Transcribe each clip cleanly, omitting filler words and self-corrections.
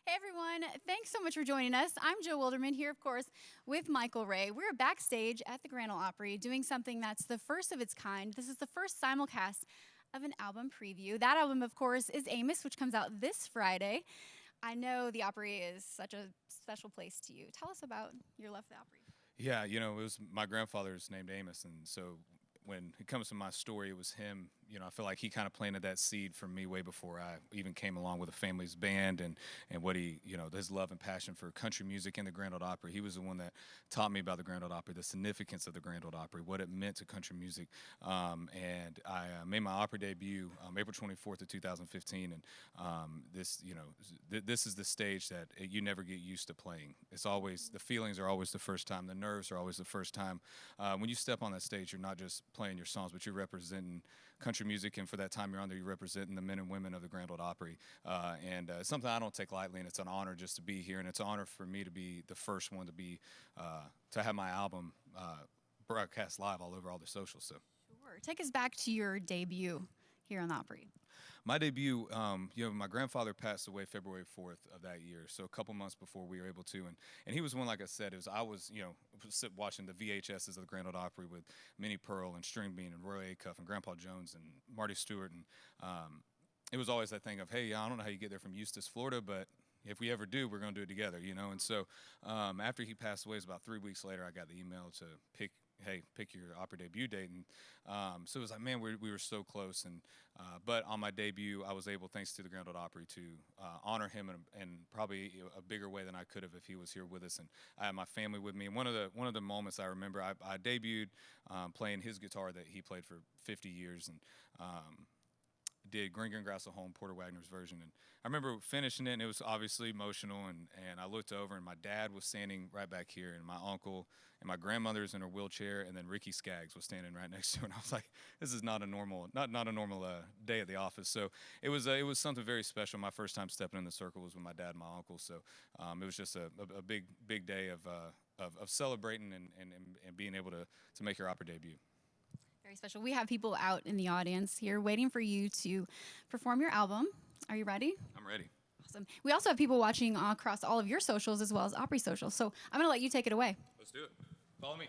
Hey everyone, thanks so much for joining us. I'm Joe Wilderman here, of course, with Michael Ray. We're backstage at the Grand Ole Opry doing something that's the first of its kind. This is the first simulcast of an album preview. That album, of course, is Amos, which comes out this Friday. I know the Opry is such a special place to you. Tell us about your love for the Opry. Yeah, it was my grandfather's named Amos, and so when it comes to my story, it was him. I feel like he kind of planted that seed for me way before I even came along with a family's band and what he, his love and passion for country music and the Grand Ole Opry. He was the one that taught me about the Grand Ole Opry, the significance of the Grand Ole Opry, what it meant to country music. And I made my opera debut April 24th of 2015, and this is the stage that you never get used to playing. It's always, the feelings are always the first time, the nerves are always the first time. When you step on that stage, you're not just playing your songs, but you're representing country music, and for that time you're on there, you're representing the men and women of the Grand Ole Opry. It's something I don't take lightly, and it's an honor just to be here, and it's an honor for me to be the first one to have my album broadcast live all over all the socials. So, Sure. Take us back to your debut here on the Opry. my debut, my grandfather passed away February 4th of that year, so a couple months before we were able to, and he was one, like I said, I was watching the VHSs of the Grand Ole Opry with Minnie Pearl and String Bean and Roy Acuff and Grandpa Jones and Marty Stewart, and it was always that thing of, hey, I don't know how you get there from Eustis, Florida, but if we ever do, we're going to do it together, And so after he passed away, it was about 3 weeks later, I got the email to pick your opera debut date. And so it was like, man, we were so close. And but on my debut, I was able, thanks to the Grand Ole Opry, to honor him in probably a bigger way than I could have if he was here with us. And I had my family with me. And one of the moments I remember, I debuted playing his guitar that he played for 50 years. And did Green Green Grass Home, Porter Wagner's version. And I remember finishing it, and it was obviously emotional, and I looked over, and my dad was standing right back here, and my uncle and my grandmother's in her wheelchair, and then Ricky Skaggs was standing right next to her, and I was like, this is not a normal day at the office. So it was something very special. My first time stepping in the circle was with my dad and my uncle, so it was just a big day of celebrating and being able to make your opera debut. Very special. We have people out in the audience here waiting for you to perform your album. Are you ready? I'm ready. Awesome. We also have people watching across all of your socials as well as Opry socials. So I'm going to let you take it away. Let's do it. Follow me.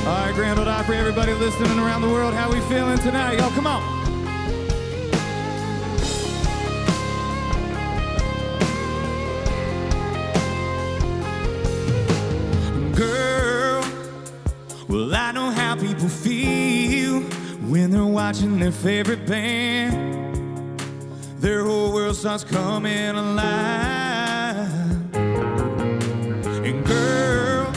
All right, Grand Ole Opry, everybody listening around the world, how we feeling tonight? Y'all, come on. Girl, well, I know how people feel when they're watching their favorite band. Their whole world starts coming alive. And girl,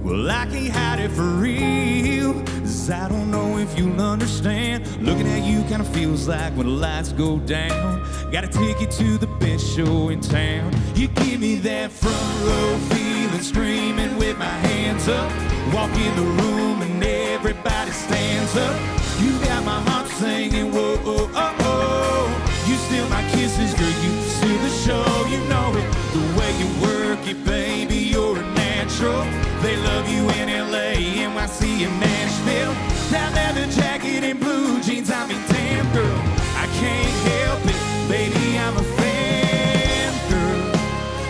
well, I can't hide it for real, 'cause I don't know if you'll understand. Looking at you kinda feels like when the lights go down. Got a ticket to the best show in town. You give me that front row feeling, screaming with my hands up. Walk in the room and everybody stands up. You got my heart singing, whoa, oh, oh, oh. You steal my kisses, girl, you steal the show. You know it, the way you work it, baby, you're a natural. They love you in LA, NYC, and Nashville. That leather jacket and blue jeans, I mean, damn, girl, I can't help it, baby, I'm a fan, girl.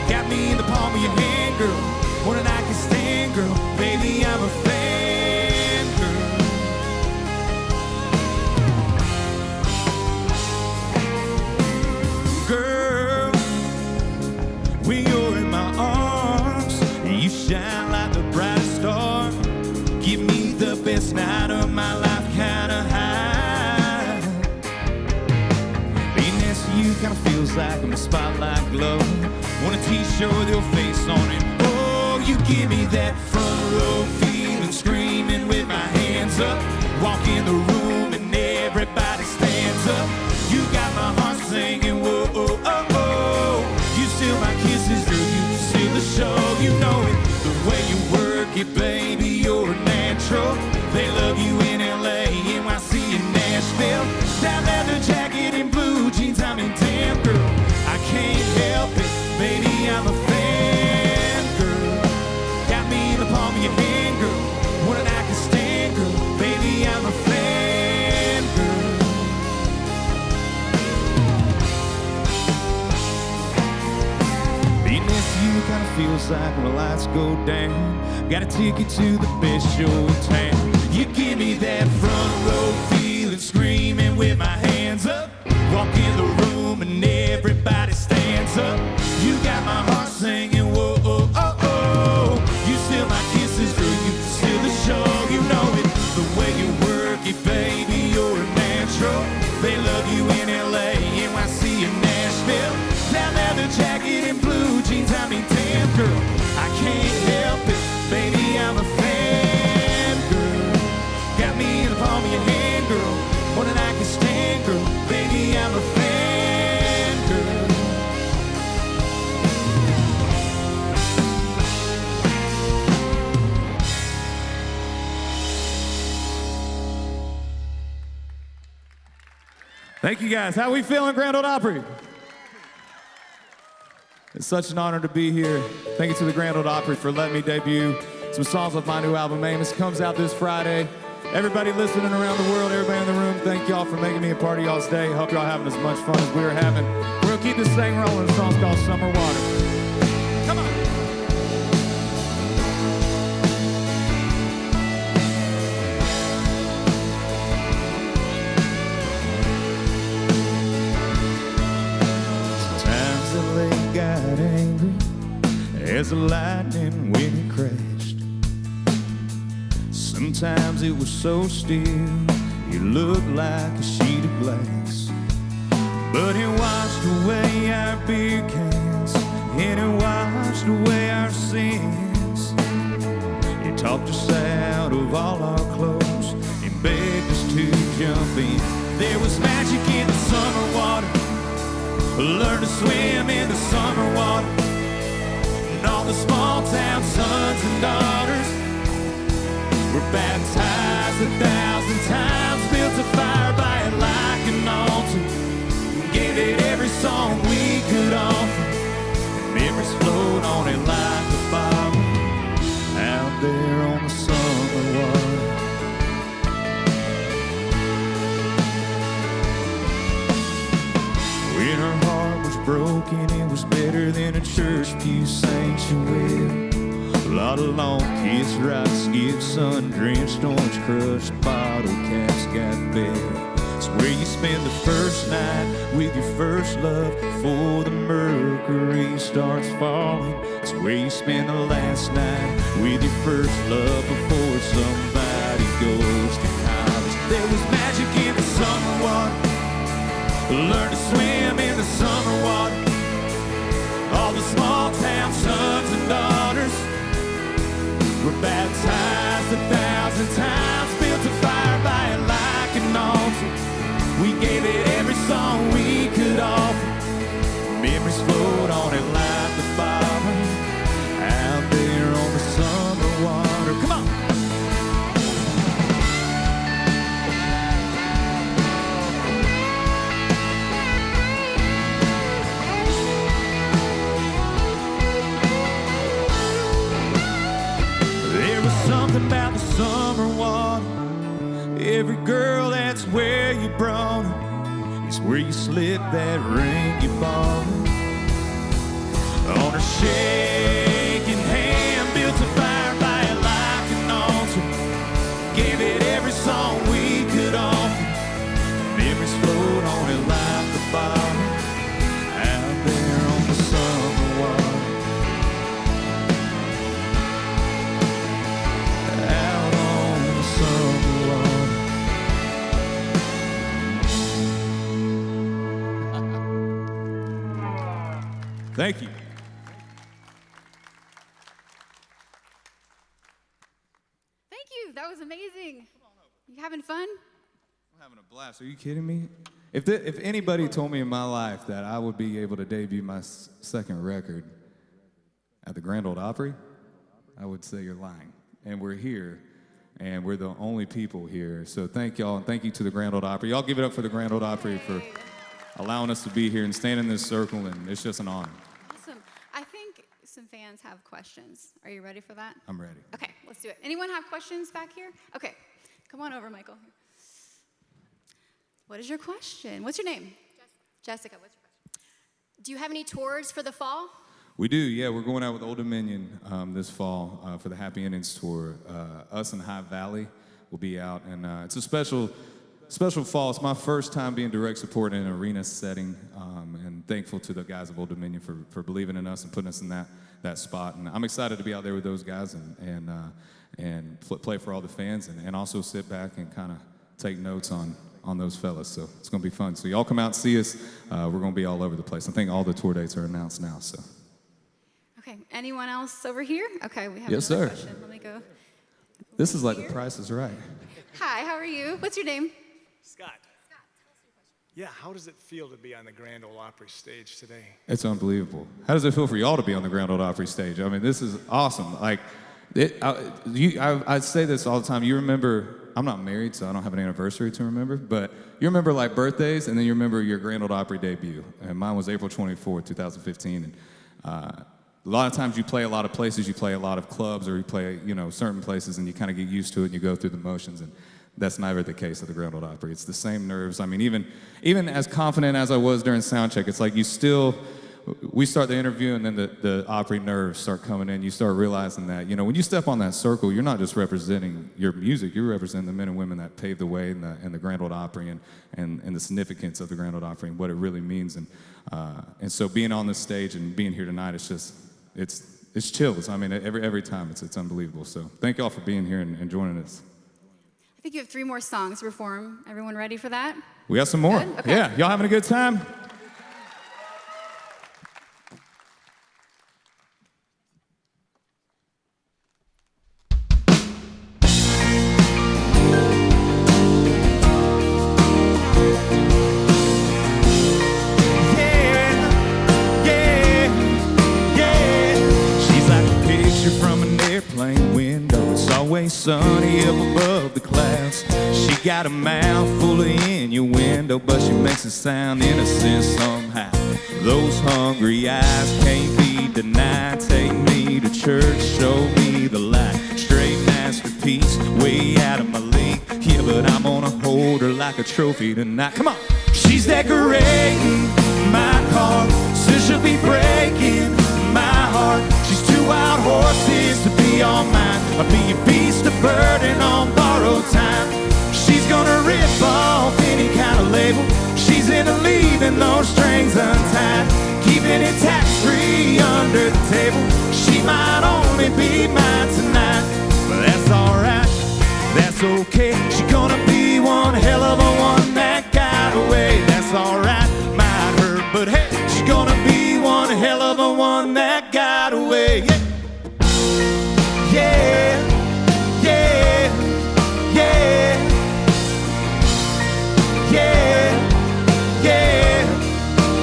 Got me in the palm of your hand, girl, more than I can stand, girl, baby, I'm a fan, girl. Girl, when you're in my arms, you shine like the brightest star. Give me the best night of my life, kinda high. Being next to you kinda feels like I'm a spotlight glow. Want a t-shirt with your face on it. Oh, you give me that front row feeling, screaming with my hands up. Walk in the room and everybody stands up. You got my heart singing, whoa, oh, oh, oh. You steal my kisses, girl, you steal the show. You know it, the way you work it, baby, you're a natural. They love you in LA, NYC, and Nashville. That leather jacket and blue jeans, I mean, damn, girl, I can't help it, baby, I'm a fan, girl. Got me in the palm of your hand, girl, more than I can stand. like when the lights go down. Got a ticket to the best show in town. You give me that front row feeling, screaming with my hands up. Walk in the room and everybody stands up. You got my heart singing, whoa, oh, oh, oh. You steal my kisses, girl, you steal the show. You know it, the way you work it, baby, you're a natural. They love you in L.A., NYC, and Nashville. That leather jacket and blue jeans, I mean, damn, girl, I can't help it, baby, I'm a fan, girl. Got me in the palm of your hand, girl, more than I can stand, girl, baby, I'm a fan, girl. Thank you guys. How we feeling, Grand Ole Opry? It's such an honor to be here. Thank you to the Grand Ole Opry for letting me debut some songs off my new album, Amos. Comes out this Friday. Everybody listening around the world, everybody in the room, thank y'all for making me a part of y'all's day. Hope y'all having as much fun as we were having. We're gonna keep this thing rolling. The song's called Summer Water. Come on. Sometimes the lake got angry as the lightning when it crashed. Sometimes it was so still, it looked like a sheet of glass. But it washed away our beer cans, and it washed away our sins. It talked us out of all our clothes and begged us to jump in. There was magic in the summer water. Learn to swim in the summer water. And all the small town sons and daughters were baptized 1,000 times, built a fire by it like an altar, gave it every song we could offer, and memories float on it like a bottle, out there on the summer water. When her heart was broken, it was better than a church pew sanctuary. A lot of long kiss rocks, skip sun-drenched, orange crushed, bottle caps got bare. It's where you spend the first night with your first love before the mercury starts falling. It's where you spend the last night with your first love before somebody goes to college. There was magic in the summer water. Learn to swim in the summer water. All the small town sons and daughters were baptized 1,000 times, built a fire by it like an altar. We gave it every song we could offer. Memories float on it like the bottom, out there on the summer water. Come on! Something about the summer water. Every girl, that's where you brought her. It's where you slipped that ring you bought her. On her shaking hand, built a fire by it like an altar. Gave it every song we could offer. Memories float on it like the bottom, out there on the summer water. Thank you. Thank you. That was amazing. You having fun? I'm having a blast. Are you kidding me? If anybody told me in my life that I would be able to debut my second record at the Grand Ole Opry, I would say you're lying. And we're here, and we're the only people here. So thank y'all, and thank you to the Grand Ole Opry. Y'all give it up for the Grand Ole Opry for allowing us to be here and stand in this circle, and it's just an honor. Awesome. I think some fans have questions. Are you ready for that? I'm ready. Okay, let's do it. Anyone have questions back here? Okay, come on over, Michael. What is your question? What's your name? Jessica, Jessica, what's your question? do you have any tours for the fall? We do, yeah. We're going out with Old Dominion this fall for the Happy Endings Tour. Us and High Valley will be out, and it's a special fall. It's my first time being direct support in an arena setting, and thankful to the guys of Old Dominion for believing in us and putting us in that spot. And I'm excited to be out there with those guys and play for all the fans, and also sit back and kind of take notes on those fellas. So it's going to be fun. So y'all come out and see us. We're going to be all over the place. I think all the tour dates are announced now. So. Okay, anyone else over here? Okay, we have Yes, another sir. question. Let me go. This is like The Price is Right. Hi, how are you? What's your name? Scott. Yeah, how does it feel to be on the Grand Ole Opry stage today? It's unbelievable. How does it feel for y'all to be on the Grand Ole Opry stage? I mean, this is awesome. Like, I say this all the time. You remember, I'm not married, so I don't have an anniversary to remember, but you remember like birthdays, and then you remember your Grand Ole Opry debut. And mine was April 24th, 2015. And a lot of times you play a lot of places, you play a lot of clubs, or you play, certain places, and you kind of get used to it, and you go through the motions, and that's never the case at the Grand Ole Opry. It's the same nerves. I mean, even as confident as I was during sound check, it's like we start the interview, and then the Opry nerves start coming in. You start realizing that, when you step on that circle, you're not just representing your music, you're representing the men and women that paved the way in the Grand Ole Opry and the significance of the Grand Ole Opry and what it really means. And so being on this stage and being here tonight, it's chills. I mean, every time it's unbelievable. So thank y'all for being here and joining us. I think you have 3 more songs to perform. Everyone ready for that? We got some more. Good? Okay. Yeah, y'all having a good time? Sunny up above the clouds. She got a mouth full of innuendo, but she makes it sound innocent somehow. Those hungry eyes can't be denied. Take me to church, show me the light. Straight masterpiece, way out of my league. Yeah, but I'm gonna hold her like a trophy tonight. Come on! She's decorating my car, so she'll be breaking my heart. She's 2 wild horses to be all mine. I'll be a beast of burden on borrowed time. She's gonna rip off any kind of label. She's into leaving those strings untied, keeping it tax-free under the table. She might only be mine tonight, but that's alright, that's okay. She's gonna be one hell of a one that got away. That's alright, might hurt, but hey, she's gonna be one hell of a one that got away. Yeah, yeah, yeah, yeah, yeah,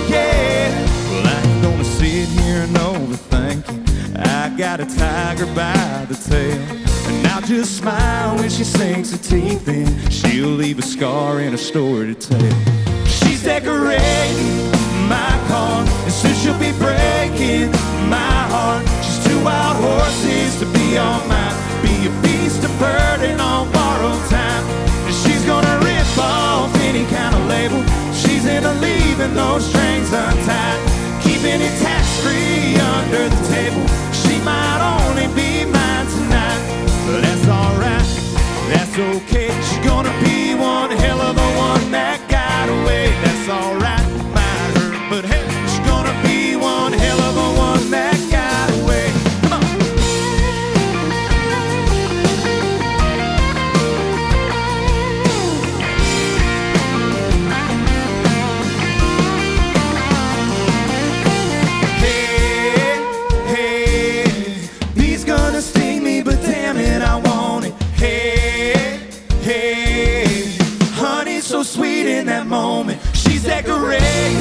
yeah. Well, I ain't gonna sit here and overthink it. I got a tiger by the tail, and I'll just smile when she sinks her teeth in. She'll leave a scar in her story to tell. She's decorating my car, and soon she'll be breaking my heart. She's 2 wild horses to be all mine. Be a beast of burden on borrowed time. And she's gonna rip off any kind of label. She's into leaving those strings untied, keeping it tax-free under the table. She might only be mine tonight, but that's alright, that's okay. She's gonna be one hell of a one that got away. That's alright, might hurt, but hey, she's gonna be one hell of a one that got away. Come on. He's gonna sting me, but damn it, I want it. Hey, honey's so sweet in that moment. She's decorating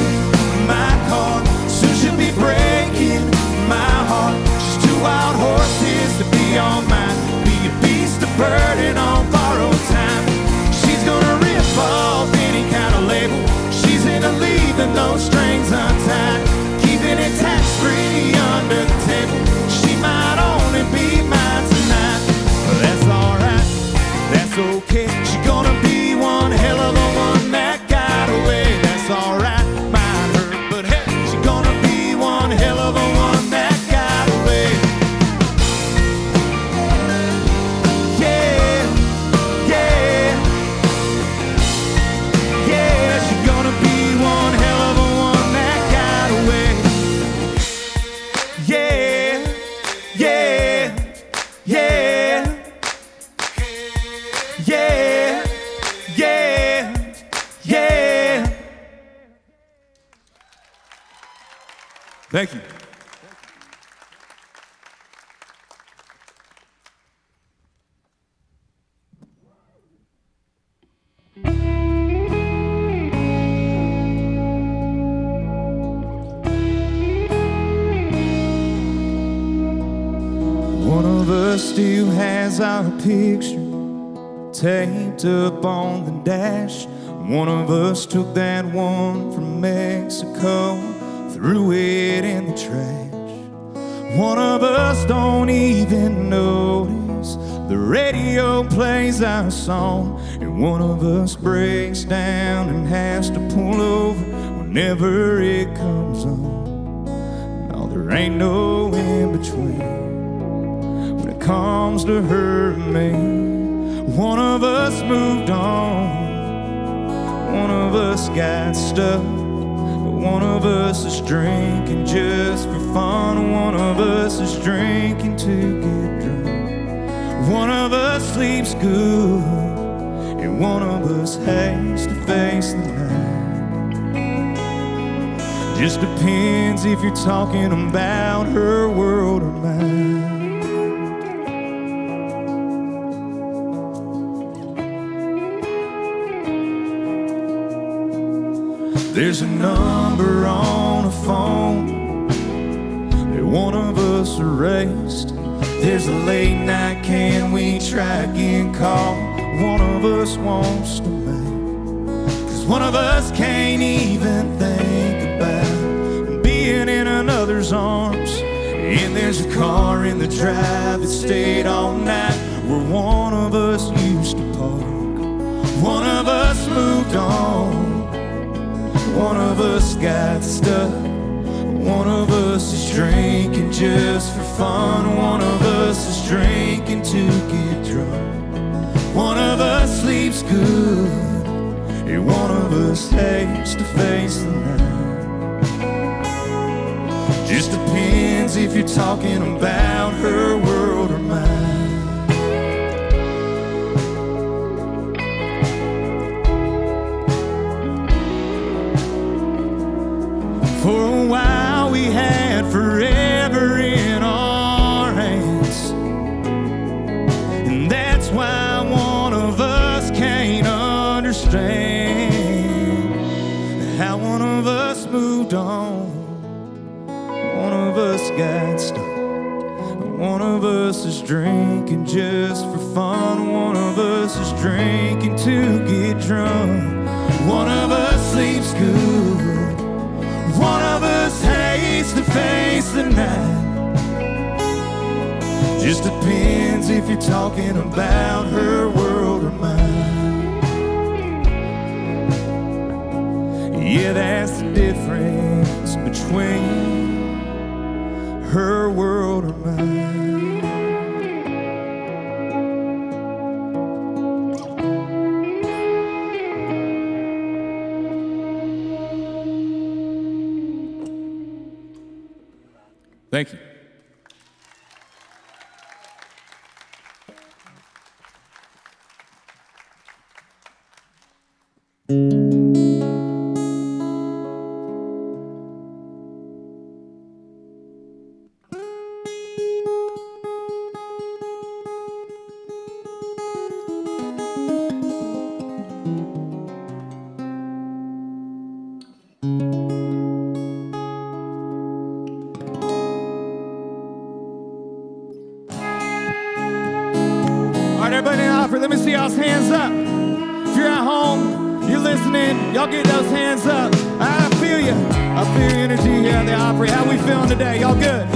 my car, soon she'll be breaking my heart. She's 2 wild horses to be all mine. Be a beast of burden on borrowed time. She's gonna rip off any kind of label. She's into leaving those strings untied, keeping it tax-free under the table. She might only be mine tonight, but that's alright, that's okay. She's gonna be one hell of a one that got away. That's alright, might hurt, but hey, she's gonna be one hell of a one that Thank you. One of us still has our picture taped up on the dash. One of us took that one from Mexico, threw it in the trash. One of us don't even notice the radio plays our song, and one of us breaks down and has to pull over whenever it comes on. No, there ain't no in between when it comes to her and me. One of us moved on, one of us got stuck, but one of us is drinking just for fun. One of us is drinking to get drunk. One of us sleeps good, and one of us hates to face the night. Just depends if you're talking about her world or mine. There's a number on a phone that one of us erased. There's a late night, can we try again call one of us wants to make. 'Cause one of us can't even think about being in another's arms. And there's a car in the drive that stayed all night where one of us used to park. One of us moved on, one of us got stuck, one of us is drinking just for fun. One of us is drinking to get drunk. One of us sleeps good, and one of us hates to face the night. Just depends if you're talking about her world or mine. For a while we had forever in our hands, and that's why one of us can't understand how one of us moved on, one of us got stuck, one of us is drinking just for fun. One of us is drinking to get drunk. One of us sleeps good, one of us hates to face the night. Just depends if you're talking about her world or mine. Yeah, that's the difference between her world or mine. Thank you. Everybody in Opry, let me see y'all's hands up. If you're at home, you're listening, y'all get those hands up. I feel you. I feel your energy here at the Opry. How we feeling today? Y'all good?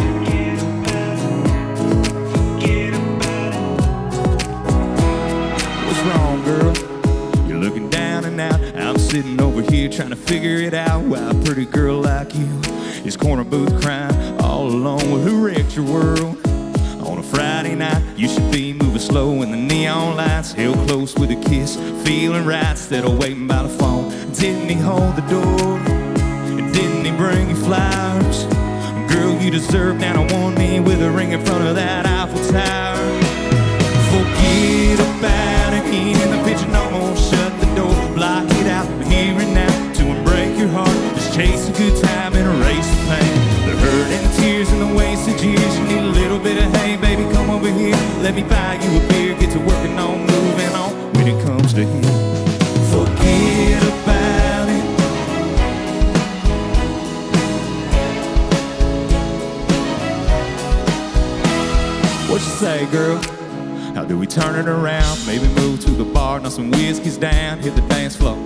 What's wrong, girl? You're looking down and out. I'm sitting over here trying to figure it out. Why a pretty girl like you is corner booth crying all alone. Well, who wrecked your world? On a Friday night, you should be moving slow in the neon lights, held close with a kiss, feeling right instead of waiting by the phone. Didn't he hold the door? And didn't he bring you flowers? Girl, you deserve down on one knee with a ring in front of that Eiffel Tower. Forget about it, he in the picture no more. Shut the door, block it out, here and now, to break your heart. Just chase a good time and erase the pain. The hurt Let me buy you a beer, get to working on moving on. When it comes to him, forget about it. What you say, girl? How do we turn it around? Maybe move to the bar, knock some whiskeys down, hit the dance floor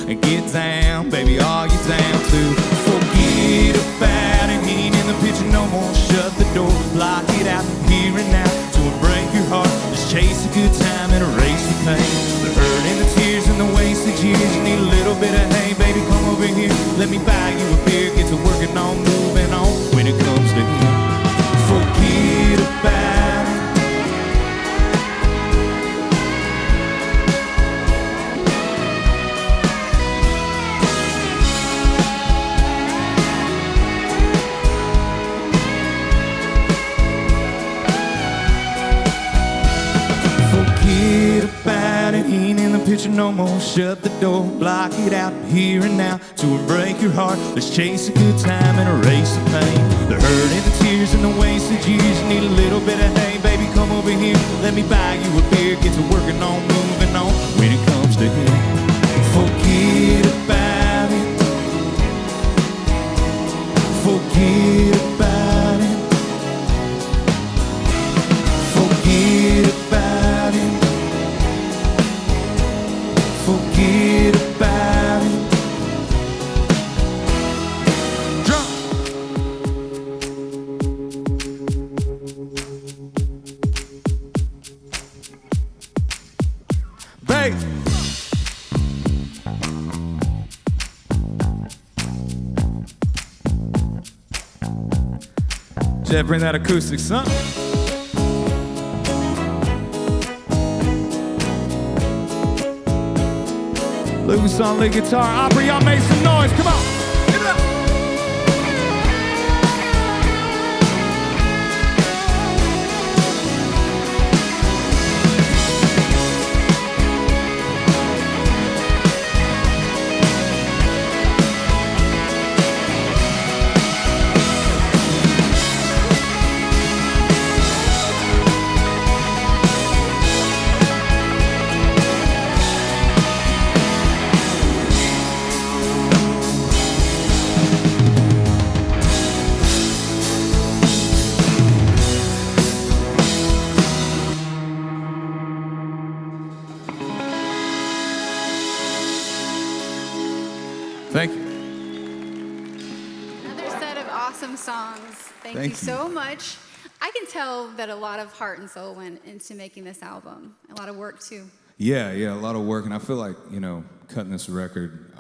and get down. Baby, are you down to forget about it? He ain't in the picture no more. Shut the door, block it out, here and now. To break your heart, just chase a good time and erase the pain. The hurt and the tears and the wasted years. You need a little bit of hey, baby, come over here. Let me buy you a beer, get to working on moving on. When it comes to him, forget about it. He ain't in the picture no more. Shut the door, block it out, here and now. To break your heart, let's chase a good time and erase the pain. The hurt and the tears and the wasted years. You need a little bit of hey, baby, come over here. Let me buy you a beer, get to working on moving on. When it comes to him, forget about it. Forget about it. Forget about it. Forget about it. Drunk. Bass. Jeff, bring that acoustic, son. Lucas on lead guitar. Opry, y'all make some noise. Come on. Give it up. Thank you. Another set of awesome songs. Thank you so much. I can tell that a lot of heart and soul went into making this album. A lot of work too. Yeah, a lot of work, and I feel like, cutting this record,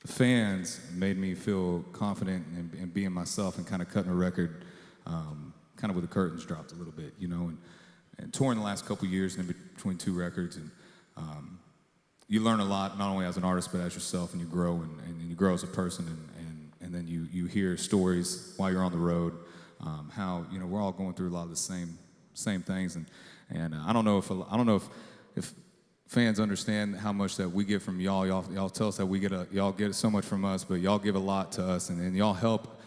the fans made me feel confident in being myself and kind of cutting a record kind of with the curtains dropped a little bit, and touring the last couple years in between two records, and you learn a lot, not only as an artist, but as yourself, and you grow, and you grow as a person, and then you hear stories while you're on the road, how, we're all going through a lot of the same things, and I don't know if fans understand how much that we get from y'all. Y'all tell us that y'all get so much from us, but y'all give a lot to us, and y'all help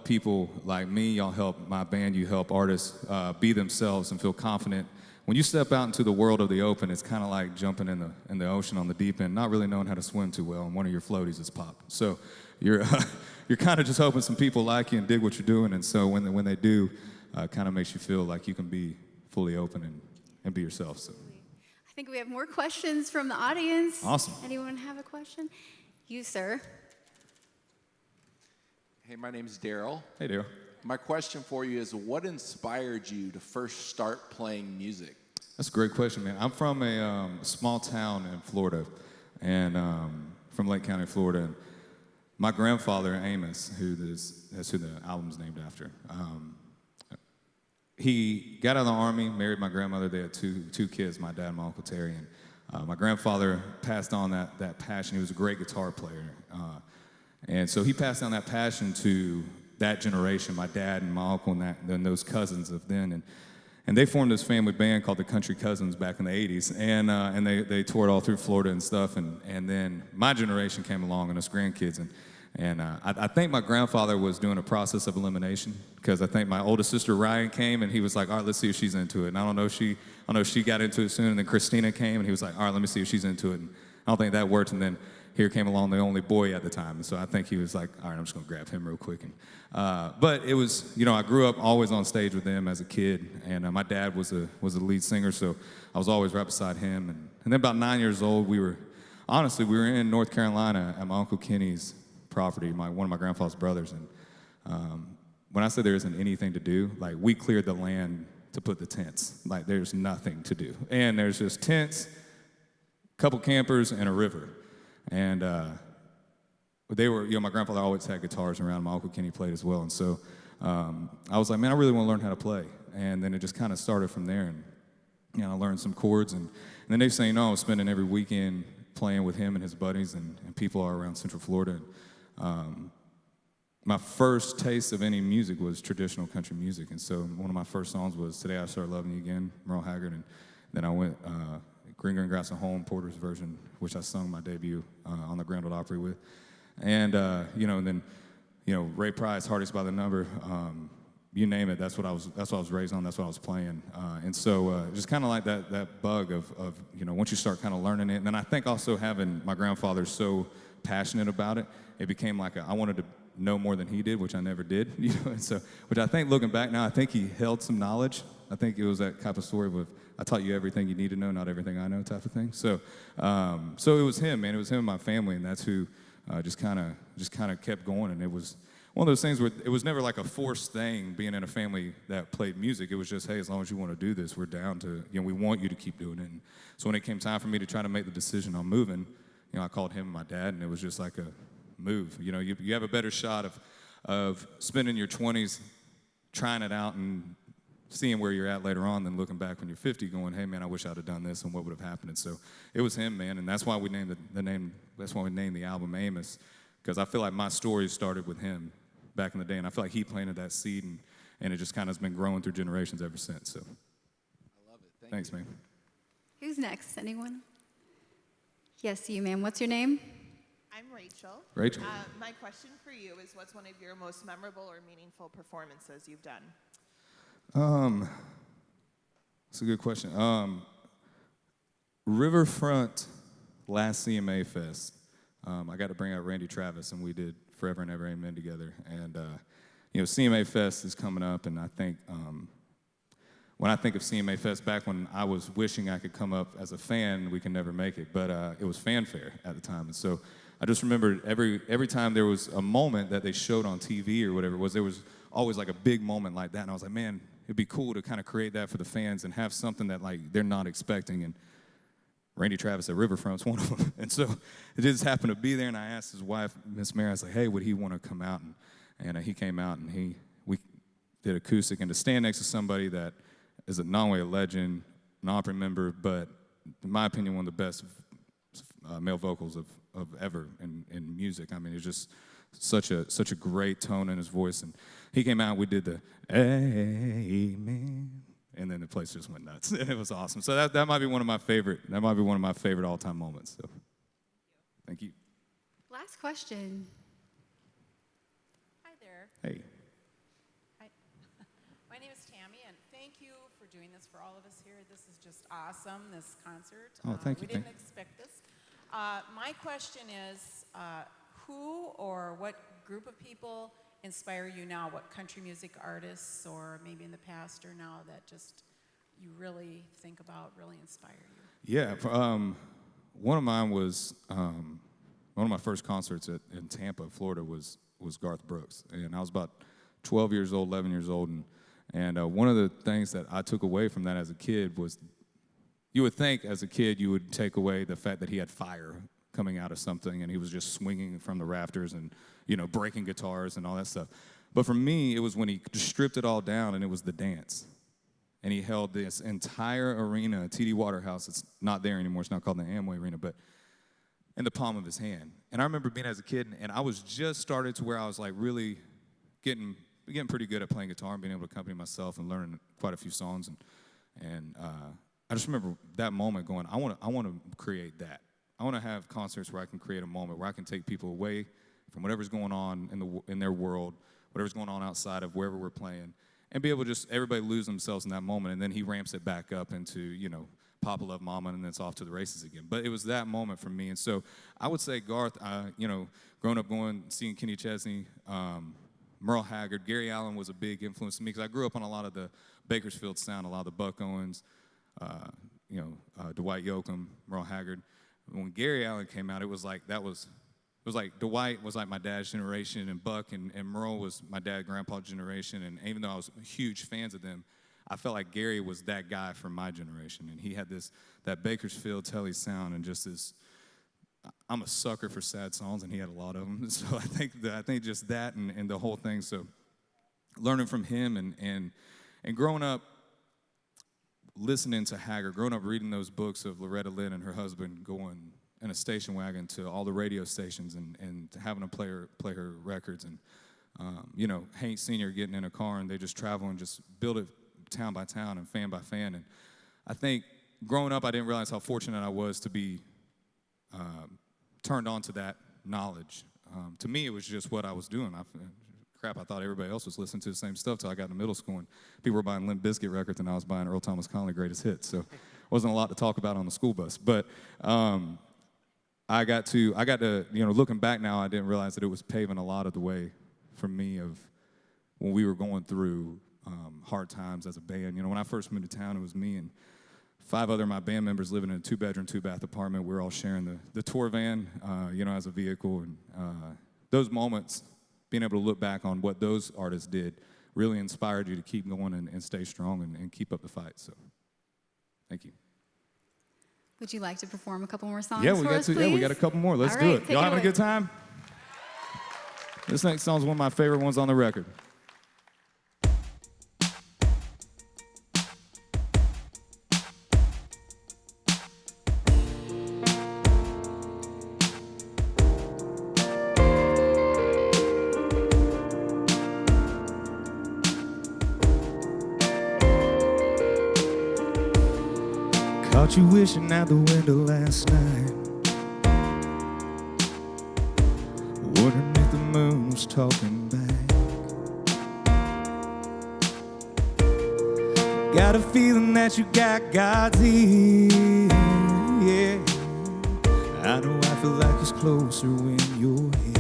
people like me. Y'all help my band. You help artists be themselves and feel confident. When you step out into the world of the open, it's kind of like jumping in the ocean on the deep end, not really knowing how to swim too well, and one of your floaties is popped. So you're you're kind of just hoping some people like you and dig what you're doing, and so when they do, kind of makes you feel like you can be fully open and be yourself. So I think we have more questions from the audience. Awesome. Anyone have a question? You, sir. Hey, my name's Daryl. Hey, Daryl. My question for you is, what inspired you to first start playing music? That's a great question, man. I'm from a small town in Florida, and from Lake County, Florida. And my grandfather, Amos, that's who the album's named after, he got out of the Army, married my grandmother. They had two kids, my dad and my Uncle Terry. And my grandfather passed on that passion. He was a great guitar player. And so he passed down that passion to that generation, my dad and my uncle and then those cousins of then. And they formed this family band called the Country Cousins back in the 80s. And they toured all through Florida and stuff. And then my generation came along and us grandkids. And I think my grandfather was doing a process of elimination because I think my oldest sister Ryan came and he was like, all right, let's see if she's into it. And I don't know if she got into it soon. And then Christina came and he was like, all right, let me see if she's into it. And I don't think that worked. And then here came along the only boy at the time. And so I think he was like, all right, I'm just going to grab him real quick. And, but it was, I grew up always on stage with them as a kid. And my dad was a lead singer, so I was always right beside him. And then about 9 years old, we were in North Carolina at my Uncle Kenny's property, one of my grandfather's brothers. And when I say there isn't anything to do, like we cleared the land to put the tents. Like there's nothing to do. And there's just tents, a couple campers, and a river. And they were, my grandfather always had guitars around. My Uncle Kenny played as well. And so I was like, man, I really want to learn how to play. And then it just kind of started from there. And, I learned some chords. And the next thing you know, I was spending every weekend playing with him and his buddies and people all around Central Florida. My first taste of any music was traditional country music. And so one of my first songs was Today I Started Loving You Again, Merle Haggard. And then I went Green Green Grass and Home, Porter's version, which I sung my debut on the Grand Ole Opry with. And, and then, Ray Price, Hardest by the Number, you name it, that's what I was raised on, that's what I was playing. And so just kind of like that bug of, once you start kind of learning it. And then I think also having my grandfather so passionate about it, it became like I wanted to know more than he did, which I never did. And so, which I think looking back now, I think he held some knowledge. I think it was that type of story of I taught you everything you need to know, not everything I know type of thing. So, so it was him, man. It was him and my family, and that's who just kind of kept going. And it was one of those things where it was never like a forced thing being in a family that played music. It was just, hey, as long as you want to do this, we're down to, we want you to keep doing it. And so when it came time for me to try to make the decision on moving, I called him and my dad, and it was just like a move. You have a better shot of spending your 20s trying it out and seeing where you're at later on than looking back when you're 50 going, hey, man, I wish I'd have done this and what would have happened. And so it was him, man, and that's why we named the name. That's why we named the album Amos, because I feel like my story started with him back in the day, and I feel like he planted that seed, and it just kind of has been growing through generations ever since. So I love it. Thanks, man. Who's next? Anyone? Yes, you, ma'am. What's your name? I'm Rachel. Rachel. My question for you is, what's one of your most memorable or meaningful performances you've done? That's a good question. Riverfront last CMA Fest. I got to bring out Randy Travis, and we did Forever and Ever Amen together. And, CMA Fest is coming up, and I think when I think of CMA Fest, back when I was wishing I could come up as a fan, we can never make it, but it was fanfare at the time. And so I just remembered every time there was a moment that they showed on TV or whatever it was, there was always like a big moment like that. And I was like, man, it'd be cool to kind of create that for the fans and have something that like they're not expecting. And Randy Travis at Riverfront's one of them. And so it just happened to be there, and I asked his wife, Miss Mary, I was like, hey, would he want to come out? And he came out, and we did acoustic. And to stand next to somebody that is not only a legend, an Opry member, but in my opinion, one of the best male vocals of ever in music. I mean, it's just such a great tone in his voice. And he came out, we did the Amen, and then the place just went nuts. And it was awesome. So that might be one of my favorite all-time moments. So thank you. Last question. Hi there. Hey. Hi. My name is Tammy, and thank you for doing this for all of us here. This is just awesome, this concert. Oh, thank you. We didn't expect this. My question is, who or what group of people inspire you now? What country music artists, or maybe in the past or now, that just you really think about, really inspire you? Yeah, one of mine was one of my first concerts in Tampa, Florida, was Garth Brooks, and I was about 12 years old, 11 years old, and one of the things that I took away from that as a kid was, you would think as a kid you would take away the fact that he had fire coming out of something, and he was just swinging from the rafters and breaking guitars and all that stuff. But for me, it was when he just stripped it all down, and it was the dance. And he held this entire arena, TD Waterhouse, it's not there anymore, it's now called the Amway Arena, but in the palm of his hand. And I remember being as a kid, and I was just started to where I was like really getting pretty good at playing guitar and being able to accompany myself and learning quite a few songs. And I just remember that moment going, I want to create that. I want to have concerts where I can create a moment where I can take people away from whatever's going on in their world, whatever's going on outside of wherever we're playing, and be able to just everybody lose themselves in that moment, and then he ramps it back up into, you know, Papa Love Mama, and then it's off to the races again. But it was that moment for me, and so I would say Garth, you know, growing up seeing Kenny Chesney, Merle Haggard, Gary Allen was a big influence to me because I grew up on a lot of the Bakersfield sound, a lot of the Buck Owens, you know, Dwight Yoakam, Merle Haggard. When Gary Allen came out, it was like Dwight was like my dad's generation, and Buck and Merle was my dad, grandpa's generation. And even though I was huge fans of them, I felt like Gary was that guy from my generation, and he had that Bakersfield Telly sound, and just this. I'm a sucker for sad songs, and he had a lot of them. So I think just that and the whole thing. So learning from him and growing up listening to Haggard, growing up reading those books of Loretta Lynn and her husband going in a station wagon to all the radio stations and having to play her records, and you know, Hank Sr. getting in a car and they just travel and just build it town by town and fan by fan. And I think growing up, I didn't realize how fortunate I was to be turned on to that knowledge. To me, it was just what I was doing. I thought everybody else was listening to the same stuff till I got into middle school, and people were buying Limp Bizkit records, and I was buying Earl Thomas Conley Greatest Hits. So wasn't a lot to talk about on the school bus. But I got to, you know, looking back now, I didn't realize that it was paving a lot of the way for me of when we were going through hard times as a band. You know, when I first moved to town, it was me and 5 other of my band members living in a 2-bedroom, 2-bath apartment. We were all sharing the tour van, you know, as a vehicle. And those moments, being able to look back on what those artists did, really inspired you to keep going and stay strong and keep up the fight. So, thank you. Would you like to perform a couple more songs Yeah, we for got us, to. please? Yeah, we got a couple more. Let's All do right, it. take Y'all it having a away. good time? This next song is one of my favorite ones on the record. Caught you wishing out the window last night, wondering if the moon was talking back. Got a feeling that you got God's ear, yeah. I know I feel like it's closer when you're here.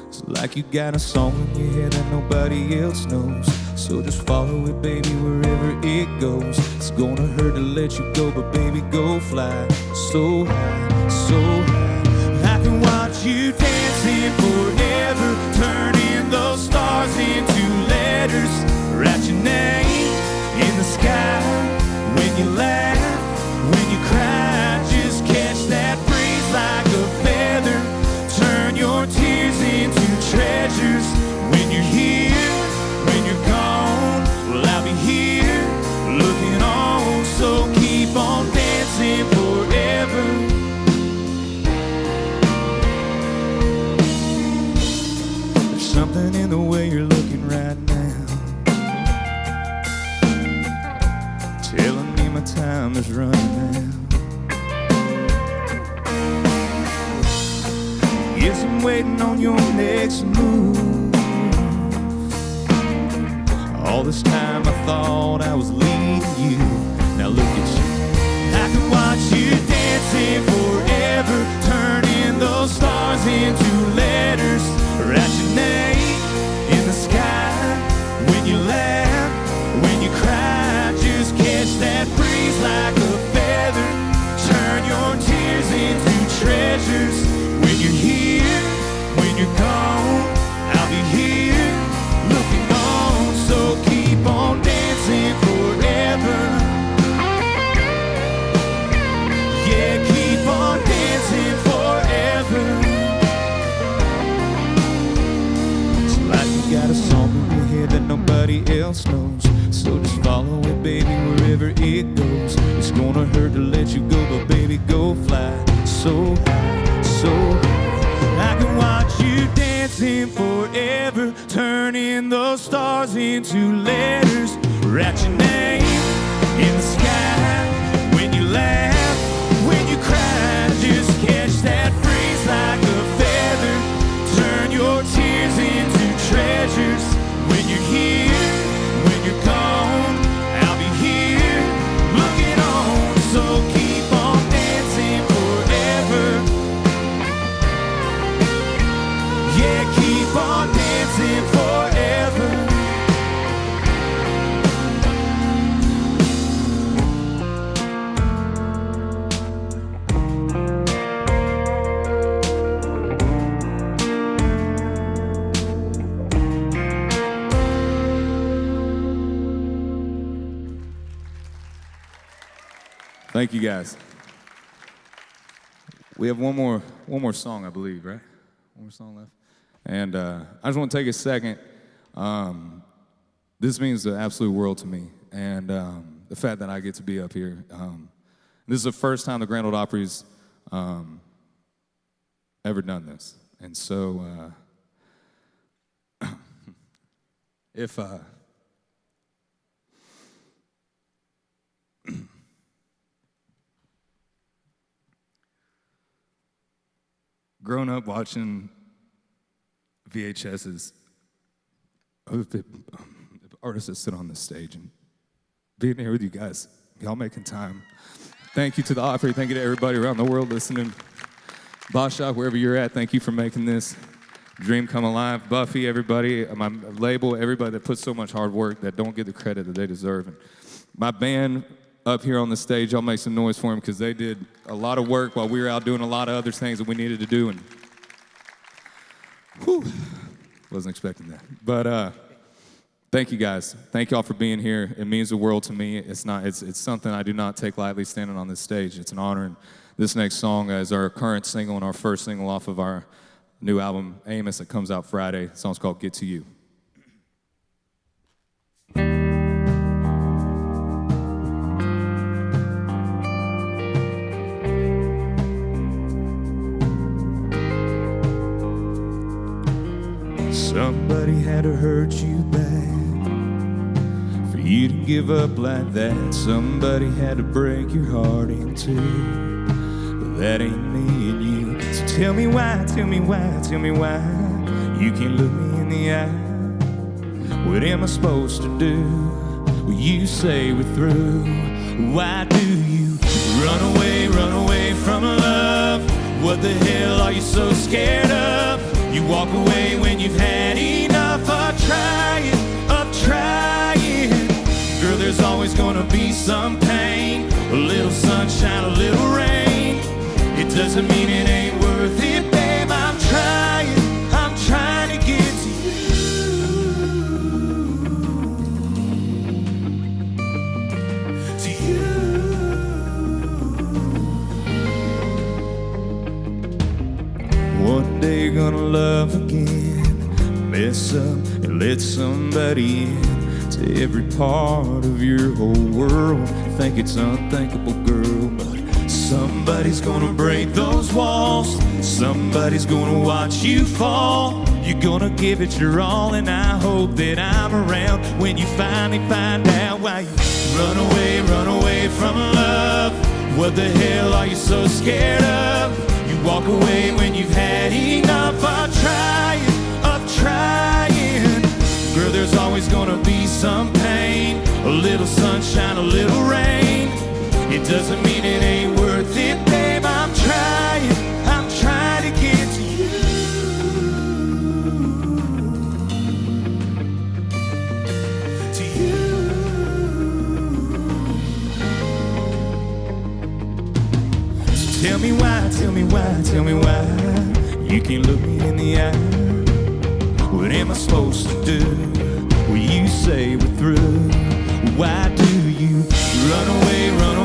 It's like you got a song in your head that nobody else knows. So just follow it, baby, wherever it goes. It's gonna hurt to let you go, but baby, go fly so high, so high. I can watch you dancing forever, turning those stars into letters. Write your name in the sky. When you laugh, when you cry, just catch that breeze like a feather. Turn your tears into treasures. When you're here, when you're gone, well, I'll be here looking on. So keep on dancing forever. There's something in the way you're looking right now, telling me my time is running out. Yes, I'm waiting on your next move. All this time I thought I was leading you. Now look at you. I can watch you dancing forever, turning those stars into letters. Write your name in the sky. When you laugh, when you cry, just catch that breeze like a feather. Turn your tears into treasures. When you're here, when you're gone, I'll be here looking on. So keep on dancing forever. Yeah, keep on dancing forever. It's like you got a song in your head that nobody else knows. So just follow it, baby, wherever it goes. It's gonna hurt to let you go, but baby, go fly so high, so high. I can watch you dancing forever, turning those stars into letters. Write your name in the sky. When you laugh, when you cry, just catch that breeze like a feather. Thank you, guys. We have one more song, I believe, right? One more song left. And I just want to take a second. This means the absolute world to me, and the fact that I get to be up here. This is the first time the Grand Ole Opry's ever done this, and so if growing up watching VHSs of the artists that sit on this stage and being here with you guys, y'all making time. Thank you to the Opry. Thank you to everybody around the world listening. Boss Shop, wherever you're at, thank you for making this dream come alive. Buffy, everybody, my label, everybody that puts so much hard work that don't get the credit that they deserve. And my band up here on the stage, y'all make some noise for them because they did a lot of work while we were out doing a lot of other things that we needed to do. And whew, wasn't expecting that. But thank you guys. Thank y'all for being here. It means the world to me. It's something I do not take lightly standing on this stage. It's an honor. And this next song is our current single and our first single off of our new album, Amos, that comes out Friday. The song's called Get to You. Somebody had to hurt you bad for you to give up like that. Somebody had to break your heart in two, but that ain't me and you. So tell me why, tell me why, tell me why you can't look me in the eye. What am I supposed to do? Well, you say we're through. Why do you run away from love? What the hell are you so scared of? You walk away when you've had enough of trying, Girl, there's always gonna be some pain, a little sunshine, a little rain. It doesn't mean it ain't worth it, babe. I'm trying to get to you. One day you're gonna love again, mess up and let somebody in to every part of your whole world. Think it's unthinkable, girl, but somebody's gonna break those walls. Somebody's gonna watch you fall. You're gonna give it your all, and I hope that I'm around when you finally find out why you run away from love. What the hell are you so scared of? You walk away when you've had enough of trying. Girl, there's always gonna be some pain, a little sunshine, a little rain. It doesn't mean it ain't worth it, babe. I'm trying to get to you. To you. So tell me why, tell me why, tell me why you can't look me in the eye. What am I supposed to do? Well, you say we're through. Why do you run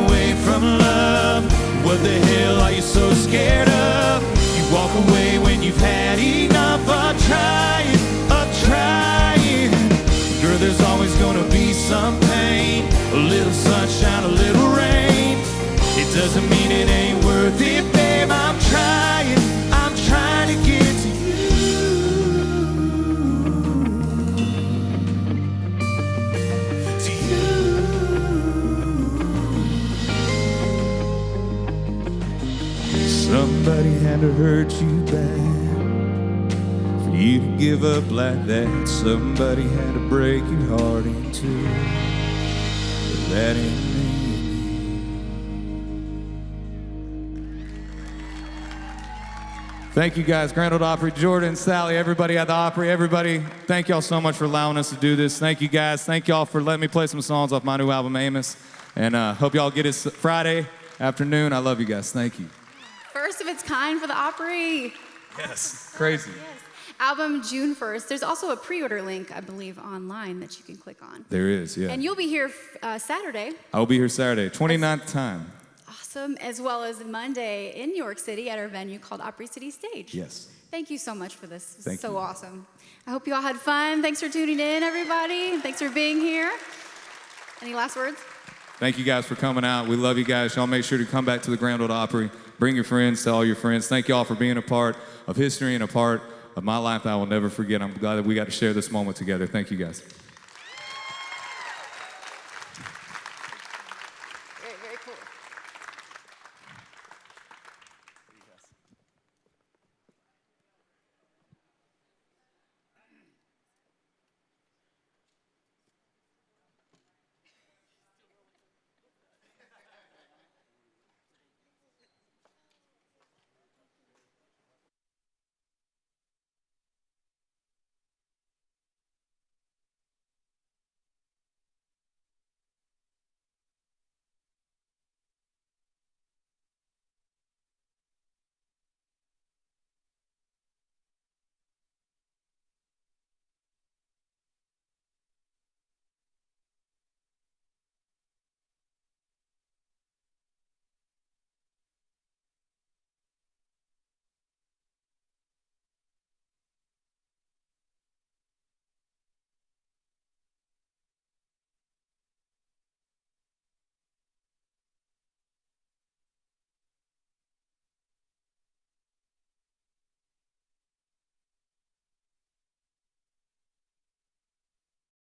away from love? What the hell are you so scared of? You walk away when you've had enough of trying. Girl, there's always gonna be some pain, a little sunshine, a little rain. It doesn't mean it ain't worth it, babe. I'm trying to get to you. Somebody had to hurt you bad for you to give up like that. Somebody had to break your heart in two, but that ain't me. Thank you guys, Grand Ole Opry, Jordan, Sally, everybody at the Opry, everybody. Thank y'all so much for allowing us to do this. Thank you guys. Thank y'all for letting me play some songs off my new album, Amos. And hope y'all get it Friday afternoon. I love you guys. Thank you. First of its kind for the Opry. Yes, crazy. Yes. Album June 1st. There's also a pre-order link, I believe, online that you can click on. There is, yeah. And you'll be here Saturday. I'll be here Saturday, 29th time. Awesome, as well as Monday in New York City at our venue called Opry City Stage. Yes. Thank you so much for this. This Thank is so you. awesome. I hope you all had fun. Thanks for tuning in, everybody. Thanks for being here. Any last words? Thank you guys for coming out. We love you guys. Y'all make sure to come back to the Grand Ole Opry. Bring your friends, tell all your friends. Thank you all for being a part of history and a part of my life that I will never forget. I'm glad that we got to share this moment together. Thank you guys. Very, very cool.